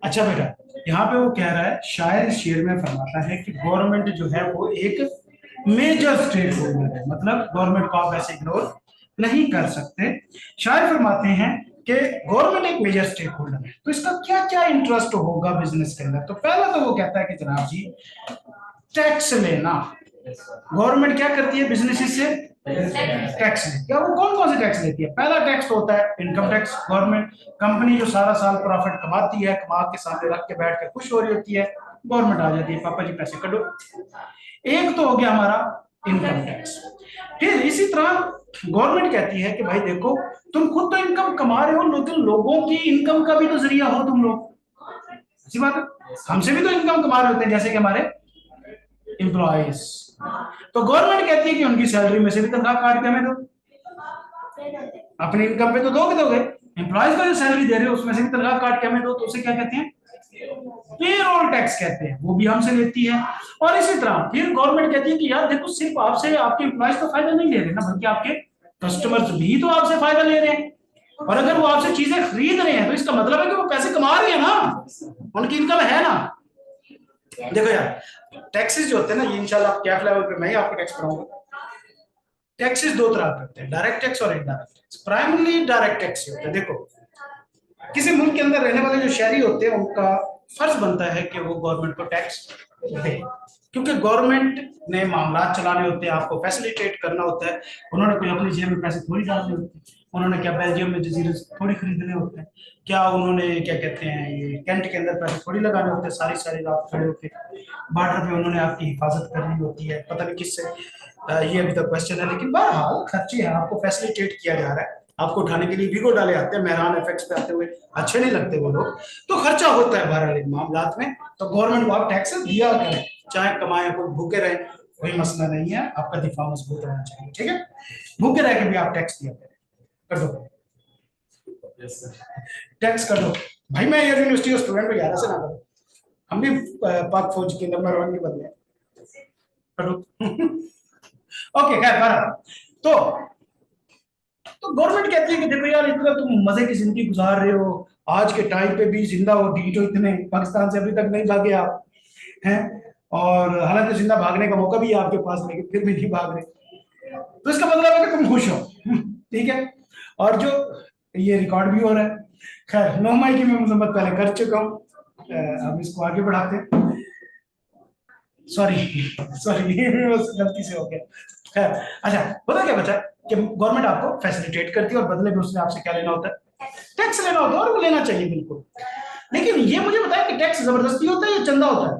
अच्छा बेटा, यहाँ पे वो कह रहा है, शायर इस शेर में फरमाता है कि गवर्नमेंट जो है वो एक मेजर स्टेक होल्डर है, मतलब गवर्नमेंट को आप ऐसे इग्नोर नहीं कर सकते। शायर फरमाते हैं कि गवर्नमेंट एक मेजर स्टेक होल्डर है, तो इसका क्या क्या इंटरेस्ट होगा बिजनेस के अंदर। तो पहला तो वो कहता है कि जनाब जी टैक्स लेना। गवर्नमेंट क्या करती है बिजनेस से? टैक्स लेती है। वो कौन कौन से टैक्स लेती है? पहला टैक्स तो होता है इनकम टैक्स। गवर्नमेंट कंपनी जो सारा साल प्रॉफिट कमाती है, कमा के सामने रख के बैठ के खुश हो रही होती है, गवर्नमेंट आ जाती है, पापा जी पैसे कटो। एक तो हो गया हमारा इनकम टैक्स। फिर इसी तरह गवर्नमेंट कहती है कि भाई देखो, तुम खुद तो इनकम कमा रहे हो, लेकिन लोगों की इनकम का भी तो जरिया हो तुम लोग। ऐसी बात है, हमसे भी तो इनकम कमा रहे होते हैं, जैसे कि हमारे एम्प्लॉइज। तो गवर्नमेंट कहती है कि उनकी सैलरी में से भी तनख्वाह काट के हमें दो, अपनी इनकम पे तो दोगे। एम्प्लॉइज का जो सैलरी दे रहे हो उसमें से भी तनख्वाह काट के हमें दो, तो उसे क्या कहते हैं? पेरोल टैक्स कहते हैं, वो भी हमसे लेती है। और इसी तरह फिर गवर्नमेंट कहती है कि यार देखो, सिर्फ आपसे आपके एम्प्लॉइज तो फायदा नहीं ले रहे ना, बल्कि आपके कस्टमर्स भी तो आपसे फायदा ले रहे हैं। और अगर वो आपसे चीजें खरीद रहे हैं तो इसका मतलब है कि वो पैसे कमा रहे हैं ना, उनकी इनकम है ना। देखो यार, टैक्सेस जो होते हैं ना, ये इंशाल्लाह कैफ लेवल पे मैं ही आपको टैक्स पढ़ाऊंगा। टैक्सेस दो तरह के होते हैं, डायरेक्ट टैक्स और indirect tax. Primarily direct tax होता है। देखो, किसी मुल्क के अंदर रहने वाले जो शहरी होते हैं उनका फर्ज बनता है कि वो गवर्नमेंट को टैक्स दे, क्योंकि गवर्नमेंट ने मामला चलाने होते हैं, आपको फैसिलिटेट करना होता है। उन्होंने कोई अपनी जेब में पैसे थोड़ी डालने होते हैं, उन्होंने क्या बेल्जियम में जजीरे थोड़ी खरीदने होते हैं, क्या उन्होंने क्या कहते हैं ये कैंट के अंदर पैसे थोड़ी लगाने होते हैं, सारी सारी रात खड़े होते बॉर्डर पे उन्होंने आपकी हिफाजत करनी होती है, पता नहीं किससे। ये अभी तक क्वेश्चन है, लेकिन बहरहाल खर्चे हैं, आपको फैसिलिटेट किया जा रहा है। आपको उठाने के लिए वीगो डाले आते हैं, मेहरान एफेक्ट्स पे आते हुए अच्छे नहीं लगते वो लोग, तो खर्चा होता है बहरहाल इन मामलात में। तो गवर्नमेंट को आप टैक्स दिया करें, चाहे कमाए कोई भूखे रहे, कोई मसला नहीं है, आपका दिफा मजबूत होना चाहिए, ठीक है। भूखे रह के भी आप टैक्स दिया करें, कर दो टैक्स कर दो भाई। मैं यूनिवर्सिटी का स्टूडेंट हूँ, 11 से ना करो, हम भी पाक फौज के नंबर 1 के बदले करो। ओके, खैर बहरहाल तो गवर्नमेंट कहती है कि देखो यार, इतना तुम मजे की जिंदगी गुजार रहे हो, आज के टाइम पे भी जिंदा हो, डीटो इतने पाकिस्तान से अभी तक नहीं भागे आप हैं, और हालांकि जिंदा भागने का मौका भी है आपके पास, लेकिन फिर भी नहीं भाग रहे, तो इसका मतलब है कि तुम खुश हो, ठीक है। और जो ये रिकॉर्ड भी हो रहा है, खैर 9 मई की मैं मजम्मत पहले कर चुका हूँ, अब इसको आगे बढ़ाते हैं। सॉरी गलती से हो गया। खैर, अच्छा पता क्या बचा कि गवर्नमेंट आपको फैसिलिटेट करती है और बदले में उसने आपसे क्या लेना होता है? टैक्स लेना होता है, और वो लेना चाहिए बिल्कुल। लेकिन ये मुझे बताया कि टैक्स जबरदस्ती होता है या चंदा होता है?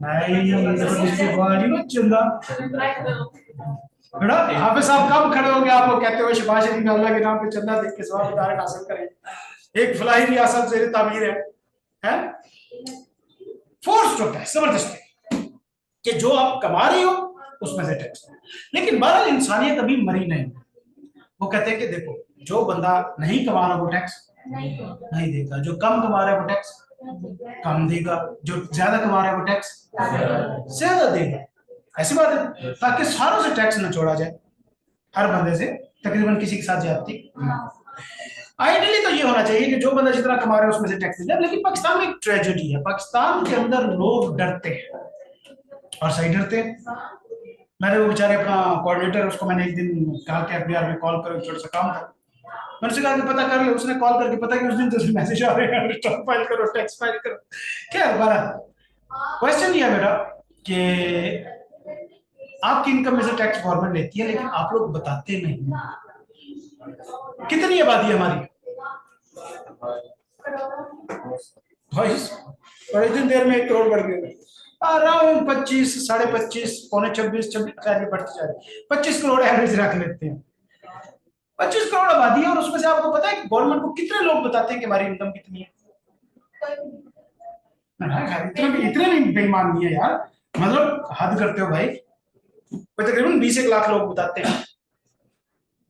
नहीं, जबरदस्ती चंदा। बेटा हाफिज साहब कब खड़े हो गए आपको कहते हुए शबाज शरीफ में अल्लाह के नाम पे चंदा देख के सवाब उदाहरण हासिल करें, एक फलाही रियासत ज़ेरे तामीर है फोर्स होता है जबरदस्ती कि जो आप कमा रही हो उसमें से टैक्स। लेकिन बहरहाल इंसानियत अभी मरी नहीं। वो कहते हैं कि देखो, जो बंदा नहीं कमा रहा वो टैक्स नहीं देगा, जो कम कमा रहा है वो टैक्स कम देगा, जो ज्यादा कमा रहा है वो टैक्स ज्यादा देगा। ऐसी बात है, ताकि सारों से टैक्स न छोड़ा जाए, हर बंदे से तकरीबन किसी के साथ ज्यादती। आइडियली तो ये होना चाहिए कि जो बंदा जितना कमा रहा है उसमें से टैक्स दे। लेकिन पाकिस्तान में एक ट्रेजेडी है, पाकिस्तान के अंदर लोग डरते हैं, और सही डरते हैं। मैंने वो बेचारे अपना कोऑर्डिनेटर, उसको मैंने एक दिन कहा कि FBI में कॉल करो, छोटा सा काम था, मैंने उससे कहा कि पता कर ले। उसने कॉल करके पता कि उस दिन तो मैसेज आ रहे हैं रिटर्न फाइल करो, टैक्स फाइल करो। क्या हमारा क्वेश्चन ये है बेटा कि आपकी इनकम में से टैक्स गवर्नमेंट लेती है, लेकिन आप लोग बताते नहीं। कितनी आबादी है हमारी भाई? और इतनी देर में 1 करोड़ बढ़ गए, अराउंड 25, 25.5, पौने 26 बढ़ती जा रही, 25 करोड़ एवरेज रख लेते हैं। 25 करोड़ आबादी है, और उसमें से आपको पता है कि गवर्नमेंट को कितने लोग बताते हैं कि हमारी इनकम कितनी है? इतने भी बेईमान नहीं है यार, मतलब हद करते हो भाई। तकरीबन 20 लाख लोग बताते हैं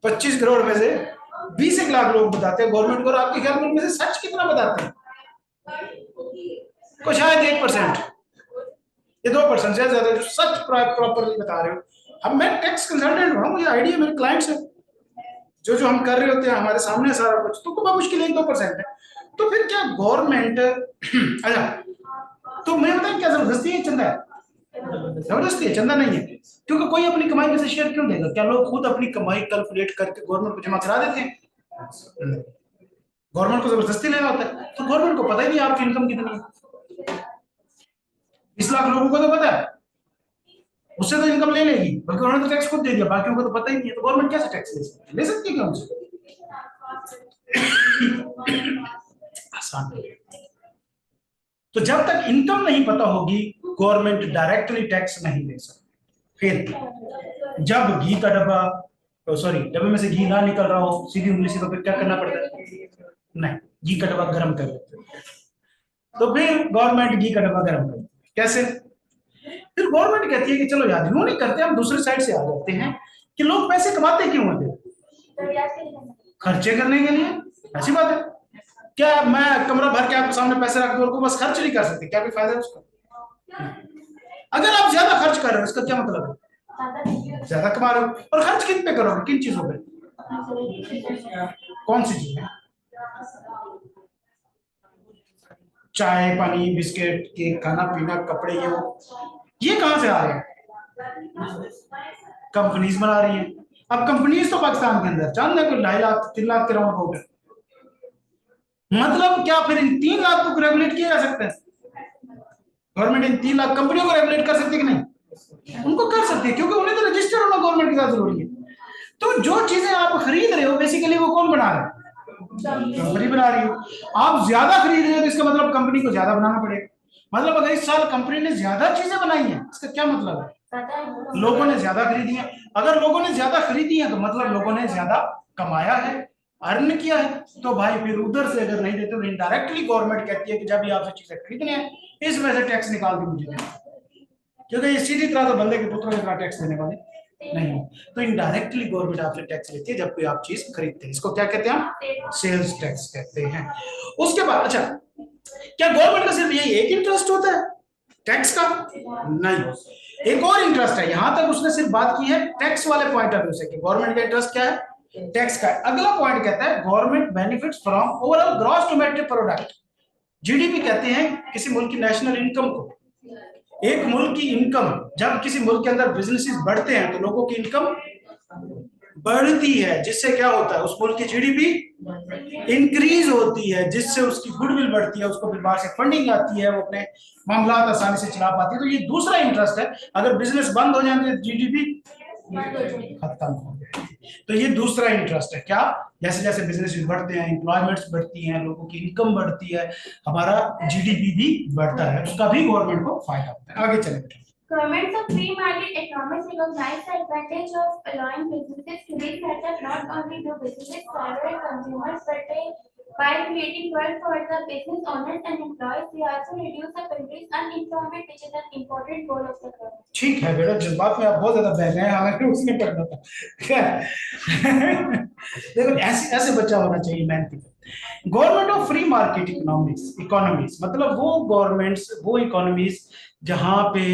25 करोड़ में से 20 लाख लोग बताते हैं गवर्नमेंट को, और आपके ख्याल में उनमें से सच कितना बताते हैं? को शायद 1% या 2% से ज्यादा जो सच प्रॉपरली बता रहे हो। अब मैं टैक्स कंसल्टेंट हूँ, मुझे आइडिया मेरे क्लाइंट्स है, जो जो हम कर रहे होते हैं हमारे सामने सारा कुछ, तो बहुत मुश्किल 1-2% है। तो फिर क्या गवर्नमेंट अच्छा, तो मैं बताऊं क्या जबरदस्ती है चंदा है? जबरदस्ती है, चंदा नहीं है। क्योंकि कोई अपनी कमाई में से शेयर क्यों देगा? क्या लोग खुद अपनी कमाई कैलकुलेट करके गवर्नमेंट को जमा करा देते हैं? गवर्नमेंट को जबरदस्ती लेना होता है, तो गवर्नमेंट को पता ही नहीं आपकी इनकम कितनी है। 20 लाख लोगों को तो पता है, उससे तो इनकम ले लेगी, बल्कि उन्होंने तो टैक्स खुद दे दिया, बाकियों को तो पता ही नहीं है, तो गवर्नमेंट कैसे टैक्स ले सकती है? ले सकती है क्या उनसे? आसान है। तो जब तक इनकम नहीं पता होगी गवर्नमेंट डायरेक्टली टैक्स नहीं ले सकती। फिर जब घी का डब्बा, सॉरी, डब्बे में से घी ना निकल रहा हो सीधी उंगली से, तो फिर क्या करना पड़ता है? नहीं, घी का डब्बा गर्म कर देते हैं। तो फिर गवर्नमेंट घी का डब्बा गर्म करती है। कैसे? फिर गवर्नमेंट कहती है कि चलो यार, यूं नहीं करते, हम दूसरी साइड से आ जाते हैं कि लोग पैसे कमाते क्यों होते? खर्चे करने के लिए। ऐसी बात है क्या? मैं कमरा भर के आपके सामने पैसे रख दूं और को बस खर्च नहीं कर सकते? क्या कोई फायदा है उसका? अगर आप ज्यादा खर्च कर रहे हो, इसका क्या मतलब है? ज्यादा कमा रहे हो, और खर्च किन पे करोगे? किन चीजों पे? कौन सी चीजें? चाय, पानी, बिस्किट, केक, खाना पीना, कपड़े, ये कहां से आ रहे हैं? कंपनीज बना रही हैं। अब कंपनीज तो पाकिस्तान के अंदर चांद है, कोई 2.5 लाख 3 लाख के राउंड अबाउट है। मतलब क्या फिर इन 3 लाख को रेगुलेट किया जा सकता है? गवर्नमेंट इन 3 लाख कंपनियों को रेगुलेट कर सकती है कि नहीं? उनको कर सकती है, क्योंकि उन्हें तो रजिस्टर होना गवर्नमेंट के साथ जरूरी है। तो जो चीजें आप खरीद रहे हो बेसिकली वो कौन बना रहा है? कंपनी बना रही हो। आप ज्यादा खरीद रहे हो तो इसका मतलब कंपनी को ज्यादा बनाना पड़ेगा। मतलब अगर इस साल कंपनी ने ज्यादा चीजें बनाई हैं, इसका क्या मतलब है? लोगों ने ज्यादा खरीदी है। अगर लोगों ने ज्यादा खरीदी है तो मतलब लोगों ने ज्यादा कमाया है, अर्न किया है। तो भाई फिर उधर से अगर नहीं देते तो इनडायरेक्टली गवर्नमेंट कहती है कि जब भी आपसे चीजें खरीदनी है इस वजह से टैक्स निकाल दी मुझे, क्योंकि ये सीधी तरह तो बंदे के पुत्रों की तरह टैक्स देने वाले नहीं। तो इनडायरेक्टली गवर्नमेंट आपसे टैक्स लेती है जब कोई आप चीज खरीदते हैं। इसको क्या कहते हैं? सेल्स टैक्स कहते हैं। उसके बाद अच्छा, क्या गवर्नमेंट का सिर्फ यही एक इंटरेस्ट होता है टैक्स का? नहीं, एक और इंटरेस्ट है। यहां तक उसने सिर्फ बात की है टैक्स वाले पॉइंट ऑफ व्यू से कि गवर्नमेंट का इंटरेस्ट क्या है, टैक्स का। अगला पॉइंट कहता है government benefits from overall gross domestic product. GDP कहते हैं किसी मुल्क की नेशनल इनकम को। एक मुल्क की इनकम, जब किसी मुल्क के अंदर बिजनेसेस बढ़ते हैं तो लोगों की इनकम बढ़ती है, जिससे क्या होता है? उस मुल्क की जीडीपी इंक्रीज होती है, जिससे उसकी गुडविल बढ़ती है, उसको फिर बाहर से फंडिंग आती है, वो अपने मामला आसानी से चला पाती है। तो ये दूसरा इंटरेस्ट है। अगर बिजनेस बंद हो जाए तो जीडीपी खत्म हो जाए, तो ये दूसरा इंटरेस्ट है। क्या? जैसे जैसे बिजनेस बढ़ते हैं, एम्प्लॉयमेंट्स बढ़ती हैं, लोगों की इनकम बढ़ती है, हमारा जीडीपी भी बढ़ता है, उसका भी गवर्नमेंट को फायदा होता है। आगे चले बेटा। Governments of free market economics recognize the advantage of allowing businesses to be set up. Not only do businesses serve consumers, but by creating work for the business owners and employees, they also reduce the country's unemployment, which is an important goal of the government. ठीक है बेटा, जिस बात में आप बहुत ज्यादा बहक हैं, हमें उसमें पढ़ना था। देखो ऐसे बच्चा होना चाहिए मेहनती। Government of free market economies मतलब वो गवर्नमेंट्स, वो इकोनॉमीज जहां पे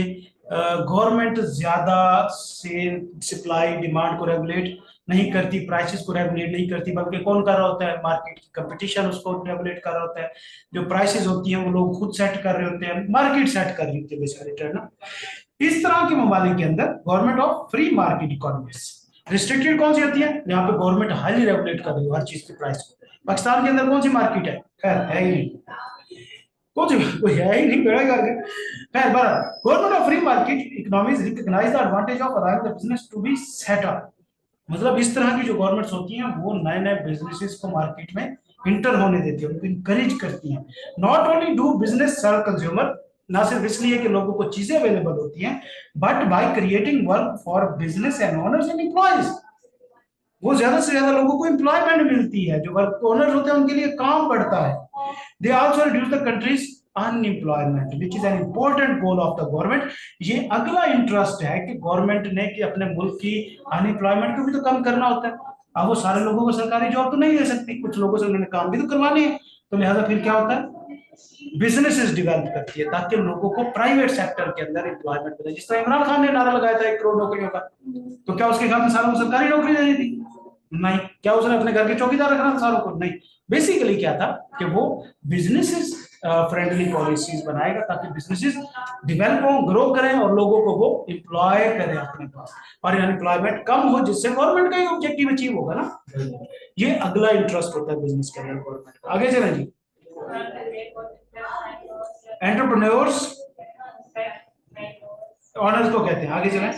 गवर्नमेंट ज्यादा सेल सप्लाई डिमांड को रेगुलेट नहीं करती, प्राइसेस को रेगुलेट नहीं करती, बल्कि कौन कर रहा होता है? मार्केट की कंपटीशन उसको रेगुलेट कर रहा होता है। जो प्राइसेस होती हैं वो लोग खुद सेट कर रहे होते हैं, मार्केट सेट कर रही होती है बेसिकली ना। इस तरह के ममालिक के अंदर government of free market economies restricted कौन सी होती है? जहाँ पे गवर्नमेंट हाईली रेगुलेट कर रही है हर चीज की प्राइस को। पाकिस्तान के अंदर कौन सी मार्केट है? खैर है ही नहीं, कौन सी कोई है ही नहीं, बेड़ा करके। खैर government of free market economies recognise the advantage of allowing the business to be set up. मतलब इस तरह की जो गवर्नमेंट्स होती हैं वो नए नए बिजनेसेस को मार्केट में इंटर होने देती है, उनको इंकरेज करती हैं। Not only do business serve consumer, ना सिर्फ इसलिए कि लोगों को चीजें अवेलेबल होती हैं, but by creating work for business and owners and employees, वो ज्यादा से ज्यादा लोगों को एम्प्लॉयमेंट मिलती है। जो वर्क ओनर्स होते हैं उनके लिए काम बढ़ता है। They also reduce the countries unemployment which is an important goal of the government. ये अगला इंटरेस्ट है कि गवर्नमेंट ने कि अपने मुल्क की अनएम्प्लॉयमेंट को भी तो कम करना होता है। अब वो सारे लोगों को सरकारी जॉब तो नहीं दे सकती, कुछ लोगों से उन्होंने काम भी तो करवाने हैं, तो लिहाजा फिर क्या होता है, बिजनेसेस डेवलप करती है ताकि लोगों को प्राइवेट सेक्टर के अंदर एम्प्लॉयमेंट मिले। जिस तरह इमरान खान ने नारा लगाया था 1 करोड़ नौकरियों का, तो क्या उसके ख्याल में सारों को सरकारी नौकरी देनी थी? नहीं। क्या उसने अपने घर के चौकीदार रखना था सारों को? नहीं। बेसिकली क्या था कि वो बिजनेसेस फ्रेंडली पॉलिसीज बनाएगा ताकि बिजनेसेस डेवलप हो, ग्रो करें और लोगों को वो एम्प्लॉय करें अपने पास, और अनएम्प्लॉयमेंट कम हो, जिससे गवर्नमेंट का ही ऑब्जेक्टिव अचीव होगा ना। ये अगला इंटरेस्ट होता है बिजनेस के अंदर गवर्नमेंट का। आगे चलें जी। एंटरप्रेन्योर्स, ऑनर्स को कहते हैं। आगे चलें।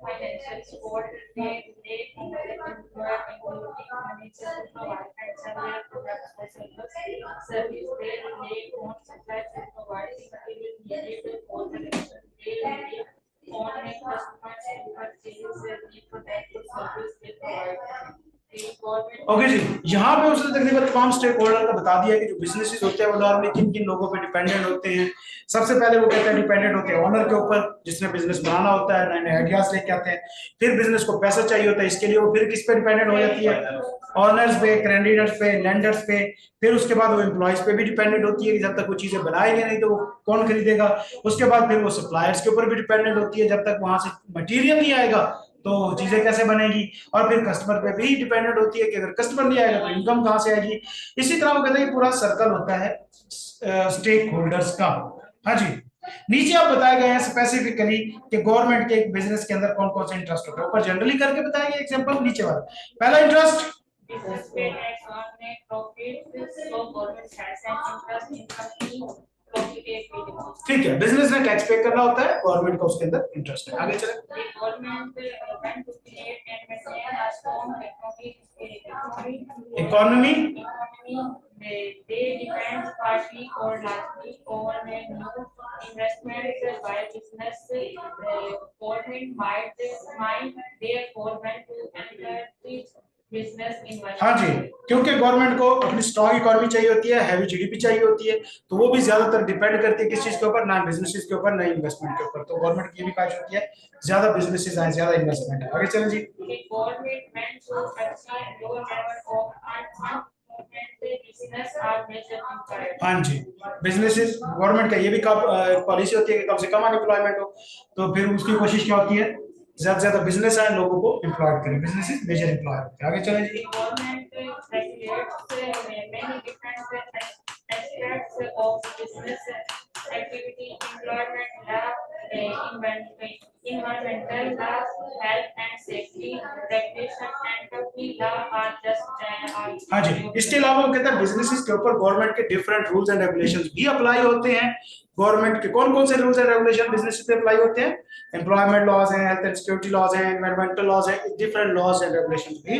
Financial support they employer including furniture to provide and several products or service they rely on supply to provide material needed for production. They rely on a customers to purchase the product or service they provide. Okay जी, यहाँ पे उसने तकरीबन तमाम stake holder का बता दिया कि जो बिजनेसेस होते हैं वो नॉर्मली किन किन लोगों पे डिपेंडेंट होते हैं। सबसे पहले वो कहते हैं डिपेंडेंट होते हैं ओनर के ऊपर, जिसने बिजनेस बनाना होता है, नए नए आइडियाज लेके आते हैं। फिर बिजनेस को पैसा चाहिए होता है, इसके लिए वो फिर किस पे डिपेंडेंट हो जाती है, ओनर्स पे, क्रेडिटर्स पे, लेंडर्स पे। फिर उसके बाद वो एम्प्लॉयज पे भी डिपेंडेंट होती है कि जब तक वो चीजें बनाएंगे नहीं तो वो कौन खरीदेगा। उसके बाद फिर वो सप्लायर्स के ऊपर भी डिपेंडेंट होती है, जब तक वहां से मटीरियल नहीं आएगा तो चीजें कैसे बनेगी। और फिर कस्टमर पे भी डिपेंडेंट होती है कि अगर कस्टमर नहीं आएगा तो इनकम कहां से आएगी। इसी तरह वो कहते हैं पूरा सर्कल होता है स्टेक होल्डर्स का। हाँ जी, नीचे आप बताए गए हैं स्पेसिफिकली कि गवर्नमेंट के एक बिजनेस के अंदर कौन कौन से इंटरेस्ट होता है। ऊपर जनरली करके बताए गए एग्जांपल, नीचे वाला पहला interest Business pay tax on net profit, so government has an interest in company profitability. ठीक है, बिजनेस ने टैक्स पे करना होता है, गवर्नमेंट का उसके अंदर इंटरेस्ट है। आगे चलें। The government want to create and maintain a strong economy. They depend partly or largely on new investment by business. Government might therefore want to encourage business investment. हाँ जी, क्योंकि गवर्नमेंट को अपनी स्ट्रॉन्ग इकोनॉमी चाहिए होती है, heavy GDP चाहिए होती है, तो वो भी ज्यादातर डिपेंड करती है किस चीज के ऊपर, ना बिजनेसेस के ऊपर, ना इन्वेस्टमेंट के ऊपर। तो गवर्नमेंट की भी ख्वाहिश होती है ज्यादा बिजनेसेस आए, ज्यादा इन्वेस्टमेंट है। आगे चलें जी। Government meant to achieve low level of unemployment, business are major employer. हाँ जी, बिजनेसेस, गवर्नमेंट का ये भी पॉलिसी होती है कि कम से कम अनएम्प्लॉयमेंट हो, तो फिर उसकी कोशिश क्या होती है, ज्यादा से ज्यादा बिजनेस आए, लोगों को एम्प्लॉयड करें। बिजनेसेस मेजर एम्प्लॉयर होते हैं। आगे चलें जी। Government regulates many different aspects of business activity, employment law, environmental law, health and safety, regulation and company law are just हाँ जी, इसके अलावा वो कहता है बिजनेसेस के ऊपर गवर्नमेंट के डिफरेंट रूल्स एंड रेगुलेशंस भी अप्लाई होते हैं। गवर्नमेंट के कौन कौन से रूल्स एंड रेगुलेशन बिजनेसेस पे अप्लाई होते हैं? एम्प्लॉयमेंट लॉज हैं, हेल्थ एंड सिक्योरिटी लॉज हैं, एनवायरमेंटल लॉज हैं, डिफरेंट लॉज एंड रेगुलेशंस भी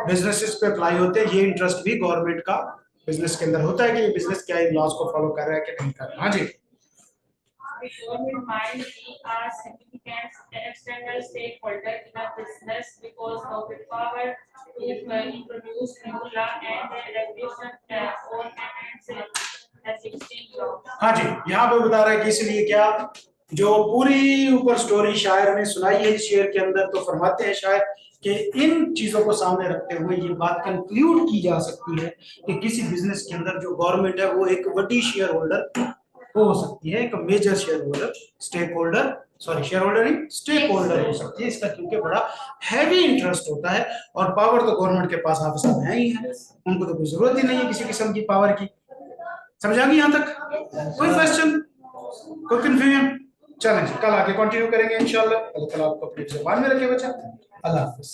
बिजनेसेस पे अप्लाई होते हैं। ये इंटरेस्ट भी गवर्नमेंट का बिजनेस के अंदर होता है कि ये बिजनेस क्या इन लॉज को फॉलो कर रहा है कि नहीं कर रहा। हाँ जी। The government might be a significant external stakeholder in a business because of its power to introduce new law and regulation or amend existing law. हाँ जी, यहाँ पे बता रहा है कि इसलिए क्या, जो पूरी ऊपर स्टोरी शायर ने सुनाई है इस शेर के अंदर, तो फरमाते हैं शायर कि इन चीजों को सामने रखते हुए ये बात कंक्लूड की जा सकती है कि किसी बिजनेस के अंदर जो गवर्नमेंट है वो एक बड़ी शेयर होल्डर हो सकती है, एक major shareholder, stakeholder, sorry shareholder नहीं, स्टेक होल्डर हो सकती है। इसका क्योंकि बड़ा हैवी इंटरेस्ट होता है और पावर तो गवर्नमेंट के पास आप साथ है ही है, उनको तो कोई जरूरत ही नहीं है किसी किस्म की पावर की। समझा गई यहाँ तक? कोई क्वेश्चन, कोई कंफ्यूजन? चलें जी, कल आगे कंटिन्यू करेंगे इंशाल्लाह। अल्लाह ताला आपको अपनी ज़बान में रखे बच्चा। अल्लाह हाफिज।